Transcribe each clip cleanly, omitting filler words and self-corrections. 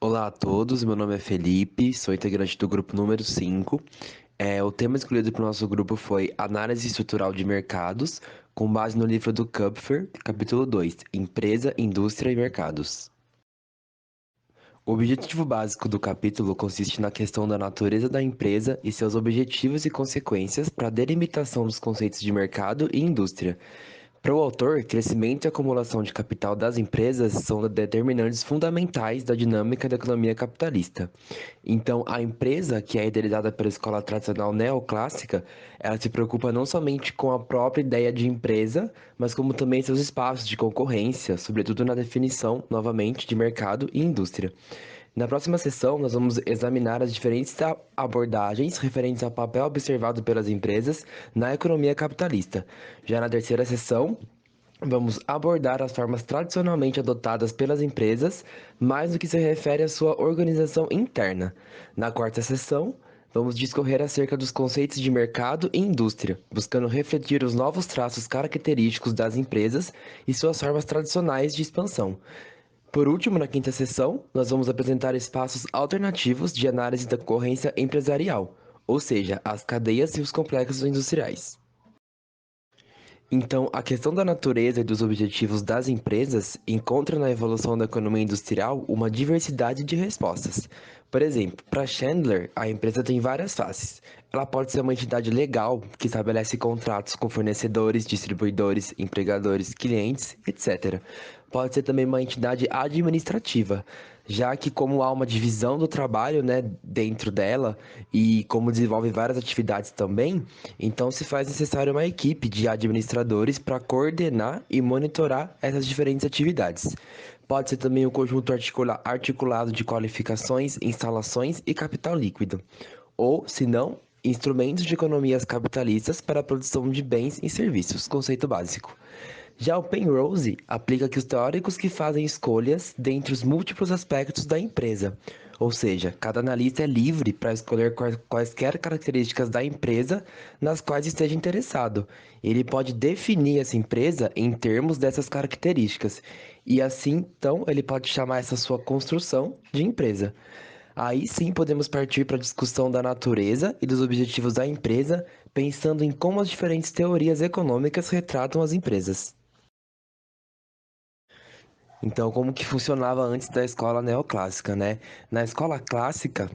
Olá a todos, meu nome é Felipe, sou integrante do grupo número 5. O tema escolhido para o nosso grupo foi Análise Estrutural de Mercados, com base no livro do Kupfer, capítulo 2, Empresa, Indústria e Mercados. O objetivo básico do capítulo consiste na questão da natureza da empresa e seus objetivos e consequências para a delimitação dos conceitos de mercado e indústria. Para o autor, crescimento e acumulação de capital das empresas são determinantes fundamentais da dinâmica da economia capitalista. Então, a empresa, que é idealizada pela escola tradicional neoclássica, ela se preocupa não somente com a própria ideia de empresa, mas como também seus espaços de concorrência, sobretudo na definição, novamente, de mercado e indústria. Na próxima sessão, nós vamos examinar as diferentes abordagens referentes ao papel observado pelas empresas na economia capitalista. Já na terceira sessão, vamos abordar as formas tradicionalmente adotadas pelas empresas, mais no que se refere à sua organização interna. Na quarta sessão, vamos discorrer acerca dos conceitos de mercado e indústria, buscando refletir os novos traços característicos das empresas e suas formas tradicionais de expansão. Por último, na quinta sessão, nós vamos apresentar espaços alternativos de análise da concorrência empresarial, ou seja, as cadeias e os complexos industriais. Então, a questão da natureza e dos objetivos das empresas encontra na evolução da economia industrial uma diversidade de respostas. Por exemplo, para Chandler, a empresa tem várias faces. Ela pode ser uma entidade legal que estabelece contratos com fornecedores, distribuidores, empregadores, clientes, etc. Pode ser também uma entidade administrativa, já que como há uma divisão do trabalho, né, dentro dela e como desenvolve várias atividades também, então se faz necessário uma equipe de administradores para coordenar e monitorar essas diferentes atividades. Pode ser também um conjunto articulado de qualificações, instalações e capital líquido, ou, se não, instrumentos de economias capitalistas para a produção de bens e serviços, conceito básico. Já o Penrose aplica que os teóricos que fazem escolhas dentre os múltiplos aspectos da empresa, ou seja, cada analista é livre para escolher quaisquer características da empresa nas quais esteja interessado. Ele pode definir essa empresa em termos dessas características, e assim, então, ele pode chamar essa sua construção de empresa. Aí sim podemos partir para a discussão da natureza e dos objetivos da empresa, pensando em como as diferentes teorias econômicas retratam as empresas. Então, como que funcionava antes da escola neoclássica, né? Na escola clássica,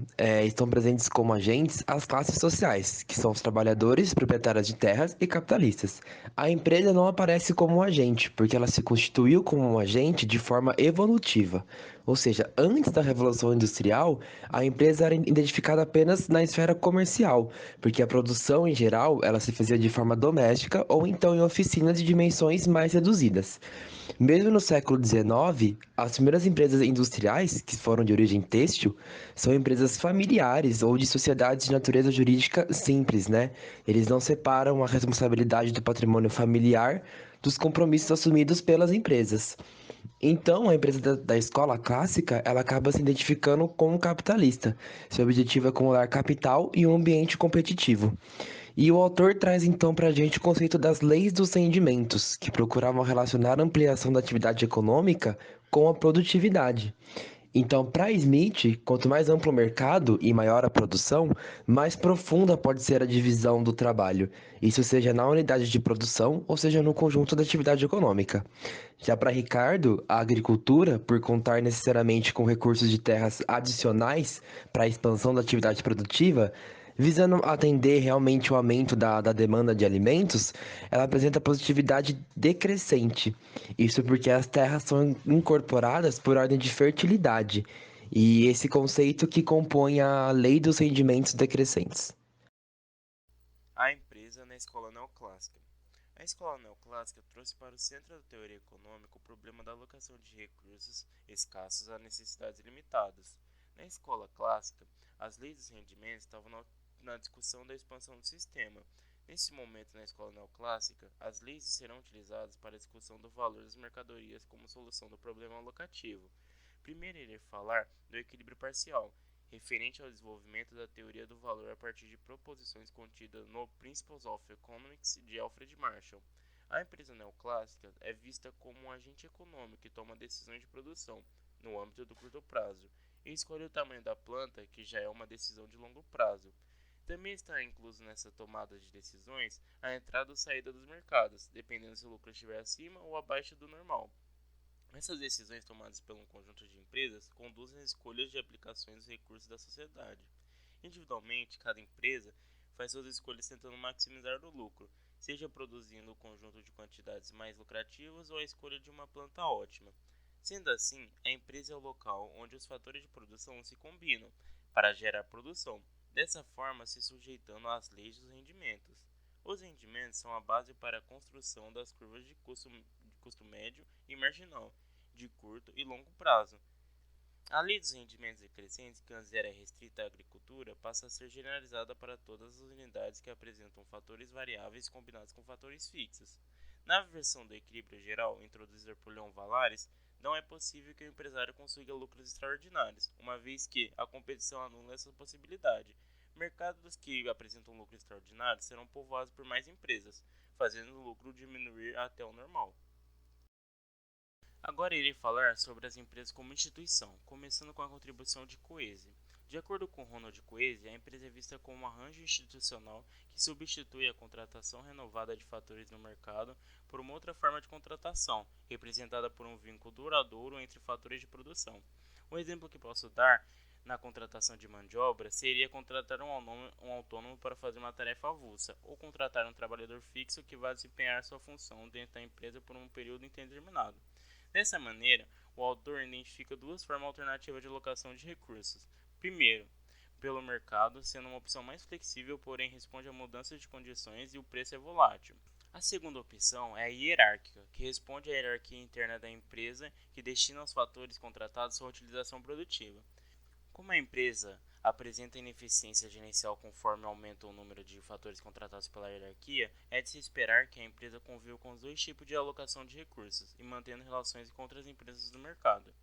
estão presentes como agentes as classes sociais, que são os trabalhadores, proprietários de terras e capitalistas. A empresa não aparece como um agente, porque ela se constituiu como um agente de forma evolutiva. Ou seja, antes da Revolução Industrial, a empresa era identificada apenas na esfera comercial, porque a produção, em geral, ela se fazia de forma doméstica ou então em oficinas de dimensões mais reduzidas. Mesmo no século XIX, as primeiras empresas industriais, que foram de origem têxtil, são empresas familiares ou de sociedades de natureza jurídica simples, né? Eles não separam a responsabilidade do patrimônio familiar dos compromissos assumidos pelas empresas. Então, a empresa da escola clássica, ela acaba se identificando como capitalista. Seu objetivo é acumular capital e um ambiente competitivo. E o autor traz então para a gente o conceito das leis dos rendimentos, que procuravam relacionar a ampliação da atividade econômica com a produtividade. Então, para Smith, quanto mais amplo o mercado e maior a produção, mais profunda pode ser a divisão do trabalho, isso seja na unidade de produção ou seja no conjunto da atividade econômica. Já para Ricardo, a agricultura, por contar necessariamente com recursos de terras adicionais para a expansão da atividade produtiva, visando atender realmente o aumento da demanda de alimentos, ela apresenta positividade decrescente. Isso porque as terras são incorporadas por ordem de fertilidade, e esse conceito que compõe a lei dos rendimentos decrescentes. A empresa na escola neoclássica. A escola neoclássica trouxe para o centro da teoria econômica o problema da alocação de recursos escassos a necessidades limitadas. Na escola clássica, as leis dos rendimentos estavam na discussão da expansão do sistema. Nesse momento, na escola neoclássica, as leis serão utilizadas para a discussão do valor das mercadorias como solução do problema alocativo. Primeiro irei falar do equilíbrio parcial, referente ao desenvolvimento da teoria do valor a partir de proposições contidas no Principles of Economics de Alfred Marshall. A empresa neoclássica é vista como um agente econômico que toma decisões de produção no âmbito do curto prazo e escolhe o tamanho da planta, que já é uma decisão de longo prazo. Também está incluso nessa tomada de decisões a entrada ou saída dos mercados, dependendo se o lucro estiver acima ou abaixo do normal. Essas decisões tomadas por um conjunto de empresas conduzem às escolhas de aplicações dos recursos da sociedade. Individualmente, cada empresa faz suas escolhas tentando maximizar o lucro, seja produzindo o conjunto de quantidades mais lucrativas ou a escolha de uma planta ótima. Sendo assim, a empresa é o local onde os fatores de produção se combinam para gerar produção, dessa forma se sujeitando às leis dos rendimentos. Os rendimentos são a base para a construção das curvas de custo médio e marginal, de curto e longo prazo. A lei dos rendimentos decrescentes, que antes era restrita à agricultura, passa a ser generalizada para todas as unidades que apresentam fatores variáveis combinados com fatores fixos. Na versão do equilíbrio geral, introduzida por Leon Valares, não é possível que o empresário consiga lucros extraordinários, uma vez que a competição anula essa possibilidade. Mercados que apresentam lucro extraordinário serão povoados por mais empresas, fazendo o lucro diminuir até o normal. Agora irei falar sobre as empresas como instituição, começando com a contribuição de Coese. De acordo com Ronald Coese, a empresa é vista como um arranjo institucional que substitui a contratação renovada de fatores no mercado por uma outra forma de contratação, representada por um vínculo duradouro entre fatores de produção. Um exemplo que posso dar na contratação de mão de obra seria contratar um autônomo para fazer uma tarefa avulsa, ou contratar um trabalhador fixo que vai desempenhar sua função dentro da empresa por um período indeterminado. Dessa maneira, o autor identifica duas formas alternativas de alocação de recursos. Primeiro, pelo mercado, sendo uma opção mais flexível, porém responde a mudanças de condições e o preço é volátil. A segunda opção é a hierárquica, que responde à hierarquia interna da empresa, que destina aos fatores contratados sua utilização produtiva. Como a empresa apresenta ineficiência gerencial conforme aumenta o número de fatores contratados pela hierarquia, é de se esperar que a empresa conviva com os dois tipos de alocação de recursos e mantendo relações com outras empresas do mercado.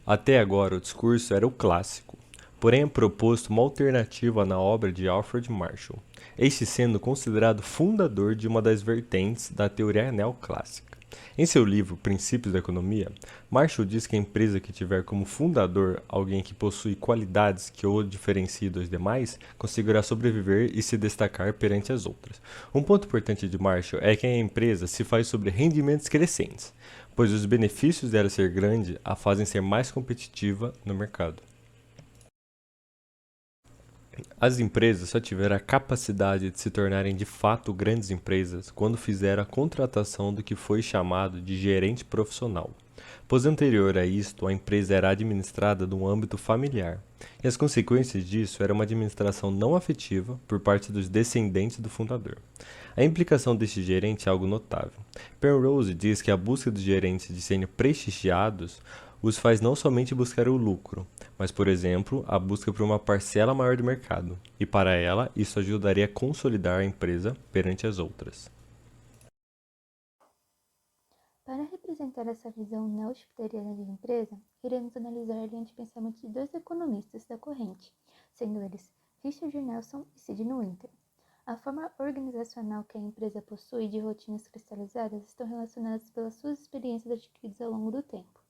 Até agora, o discurso era o clássico, porém é proposto uma alternativa na obra de Alfred Marshall, este sendo considerado fundador de uma das vertentes da teoria neoclássica. Em seu livro Princípios da Economia, Marshall diz que a empresa que tiver como fundador alguém que possui qualidades que o diferenciem dos demais conseguirá sobreviver e se destacar perante as outras. Um ponto importante de Marshall é que a empresa se faz sobre rendimentos crescentes, pois os benefícios dela ser grande a fazem ser mais competitiva no mercado. As empresas só tiveram a capacidade de se tornarem de fato grandes empresas quando fizeram a contratação do que foi chamado de gerente profissional, pois anterior a isto a empresa era administrada no âmbito familiar, e as consequências disso era uma administração não afetiva por parte dos descendentes do fundador. A implicação deste gerente é algo notável. Penrose diz que a busca dos gerentes de serem prestigiados os faz não somente buscar o lucro, mas, por exemplo, a busca por uma parcela maior do mercado, e para ela isso ajudaria a consolidar a empresa perante as outras. Para representar essa visão neo-schutteriana de empresa, iremos analisar a linha de pensamento de dois economistas da corrente, sendo eles Richard Nelson e Sidney Winter. A forma organizacional que a empresa possui de rotinas cristalizadas estão relacionadas pelas suas experiências adquiridas ao longo do tempo,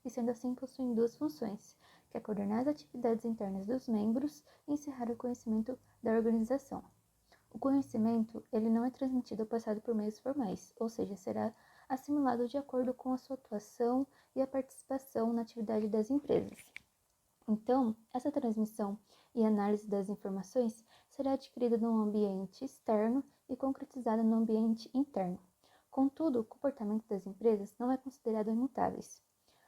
e sendo assim possuem duas funções, que é coordenar as atividades internas dos membros e encerrar o conhecimento da organização. O conhecimento ele não é transmitido ao passado por meios formais, ou seja, será assimilado de acordo com a sua atuação e a participação na atividade das empresas. Então, essa transmissão e análise das informações será adquirida no ambiente externo e concretizada no ambiente interno. Contudo, o comportamento das empresas não é considerado imutáveis.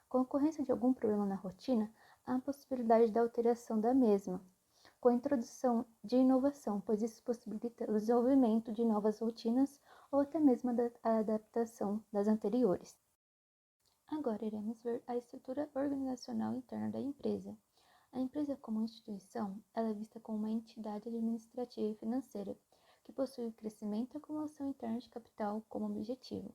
Com a ocorrência de algum problema na rotina, há a possibilidade da alteração da mesma, com a introdução de inovação, pois isso possibilita o desenvolvimento de novas rotinas ou até mesmo a adaptação das anteriores. Agora iremos ver a estrutura organizacional interna da empresa. A empresa como instituição, ela é vista como uma entidade administrativa e financeira, que possui o crescimento e acumulação interna de capital como objetivo.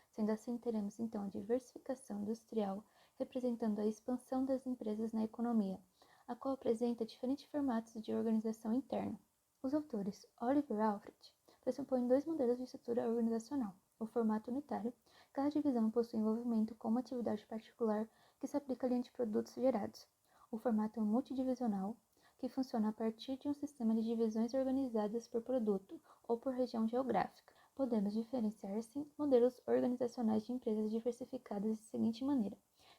Sendo assim, teremos então a diversificação industrial, representando a expansão das empresas na economia, a qual apresenta diferentes formatos de organização interna. Os autores Oliver e Alfred pressupõem dois modelos de estrutura organizacional: o formato unitário, cada divisão possui envolvimento com uma atividade particular que se aplica à linha de produtos gerados, O formato é um multidivisional, que funciona a partir de um sistema de divisões organizadas por produto ou por região geográfica. Podemos diferenciar, assim, modelos organizacionais de empresas diversificadas da seguinte maneira: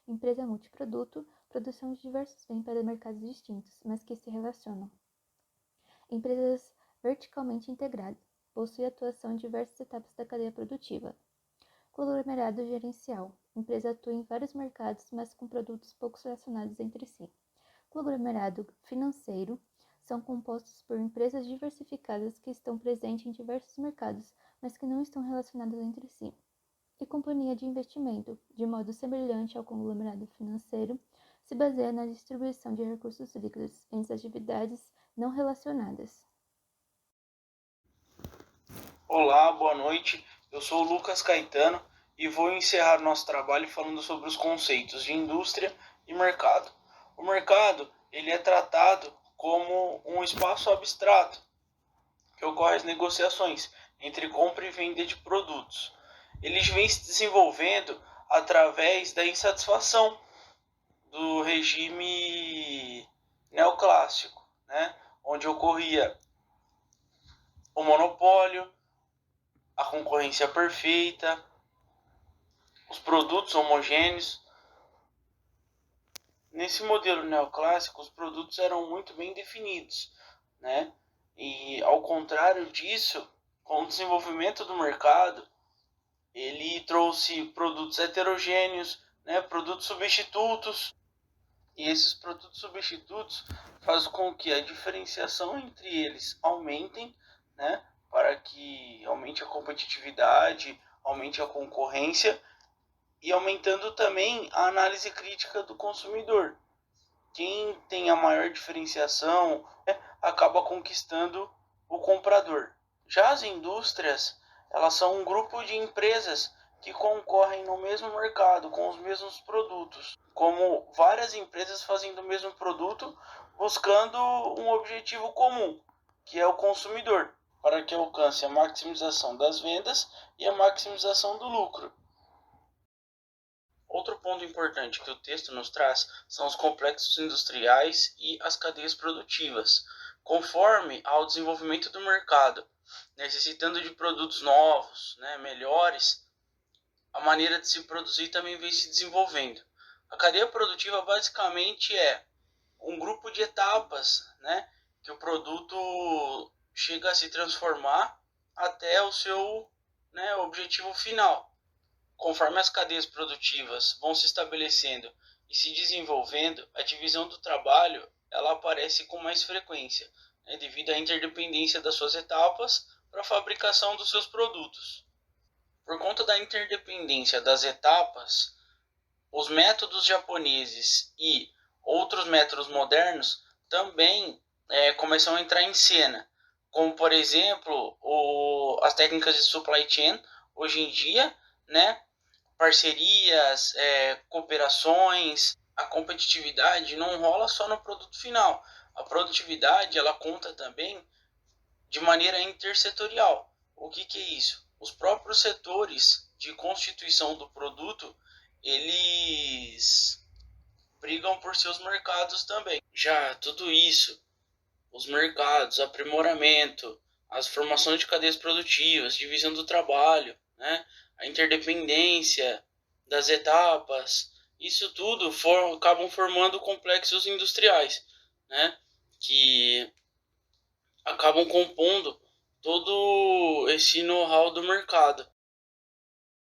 empresa multiproduto, produção de diversos bens para mercados distintos, mas que se relacionam. Empresas verticalmente integradas, possui atuação em diversas etapas da cadeia produtiva. Conglomerado gerencial, empresa atua em vários mercados, mas com produtos pouco relacionados entre si. Conglomerado financeiro, são compostos por empresas diversificadas que estão presentes em diversos mercados, mas que não estão relacionadas entre si. E companhia de investimento, de modo semelhante ao conglomerado financeiro, se baseia na distribuição de recursos líquidos entre atividades não relacionadas. Olá, boa noite. Eu sou o Lucas Caetano e vou encerrar nosso trabalho falando sobre os conceitos de indústria e mercado. O mercado, ele é tratado como um espaço abstrato que ocorre as negociações entre compra e venda de produtos. Ele vem se desenvolvendo através da insatisfação do regime neoclássico, né? Onde ocorria o monopólio, a concorrência perfeita, os produtos homogêneos. Nesse modelo neoclássico, os produtos eram muito bem definidos, né? E ao contrário disso, com o desenvolvimento do mercado, ele trouxe produtos heterogêneos, né? Produtos substitutos. E esses produtos substitutos fazem com que a diferenciação entre eles aumentem, né? Para que aumente a competitividade, aumente a concorrência e aumentando também a análise crítica do consumidor. Quem tem a maior diferenciação, né, acaba conquistando o comprador. Já as indústrias, elas são um grupo de empresas que concorrem no mesmo mercado com os mesmos produtos, como várias empresas fazendo o mesmo produto, buscando um objetivo comum, que é o consumidor, para que alcance a maximização das vendas e a maximização do lucro. Outro ponto importante que o texto nos traz são os complexos industriais e as cadeias produtivas, conforme ao desenvolvimento do mercado, necessitando de produtos novos, né, melhores, a maneira de se produzir também vem se desenvolvendo. A cadeia produtiva basicamente é um grupo de etapas, né, que o produto chega a se transformar até o seu, né, objetivo final. Conforme as cadeias produtivas vão se estabelecendo e se desenvolvendo, a divisão do trabalho ela aparece com mais frequência, né, devido à interdependência das suas etapas para a fabricação dos seus produtos. Por conta da interdependência das etapas, os métodos japoneses e outros métodos modernos também começam a entrar em cena, como por exemplo as técnicas de supply chain hoje em dia, né? Parcerias, cooperações. A competitividade não rola só no produto final. A produtividade ela conta também de maneira intersetorial. O que é isso? Os próprios setores de constituição do produto, eles brigam por seus mercados também. Já tudo isso, os mercados, aprimoramento, as formações de cadeias produtivas, divisão do trabalho, né? A interdependência das etapas, isso tudo acabam formando complexos industriais, né? Que acabam compondo todo esse know-how do mercado.